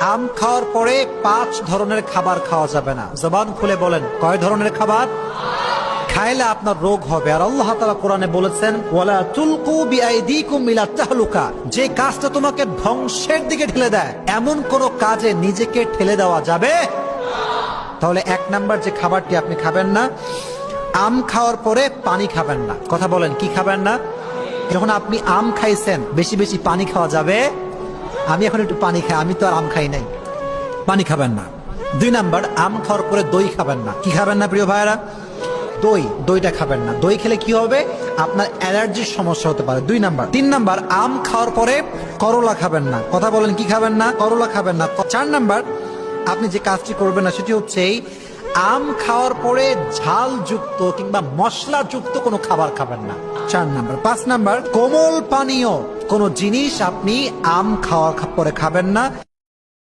আম খাওয়ার পরে 5 ধরনের খাবার খাওয়া যাবে না। জবান খুলে বলেন কয় ধরনের খাবার খাইলে আপনার রোগ হবে। আর আল্লাহ তাআলা কোরআনে বলেছেন, ওয়ালা তুলকু বিআইদিকুম ইলা তাহলুকা, যে কাজটা তোমাকে ধ্বংসের দিকে ঠেলে দেয় এমন কোন কাজে নিজেকে ঠেলে দেওয়া যাবে। তাহলে 1 নাম্বার যে খাবারটি আপনি খাবেন না, আম খাওয়ার পরে পানি খাবেন না। কথা বলেন কি খাবেন না? যখন আপনি আম খাইছেন বেশি বেশি পানি খাওয়া যাবে। আমি এখন একটু পানি খাই, আমি তো আর আম খাই নাই, পানি খাবেন না। 2 নাম্বার, আম খাওয়ার পরে দই খাবেন না। কি খাবেন না প্রিয় ভাইরা? দইটা খাবেন না। দই খেলে কি হবে? আপনার অ্যালার্জির সমস্যা হতে পারে। 2 নাম্বার। 3 নাম্বার, আম খাওয়ার পরে করলা খাবেন না। কথা বলেন কি খাবেন না? করলা খাবেন না। 4 নাম্বার, আপনি যে কাজটি করবেন না সেটি হচ্ছে আম খাওয়ার পরে ঝালযুক্ত কিংবা মশলাযুক্ত কোনো খাবার খাবেন না। 4 নাম্বার। 5 নাম্বার, কোমল পানীয় কোনো জিনিস আপনি আম খাওয়ার পরে খাবেন না।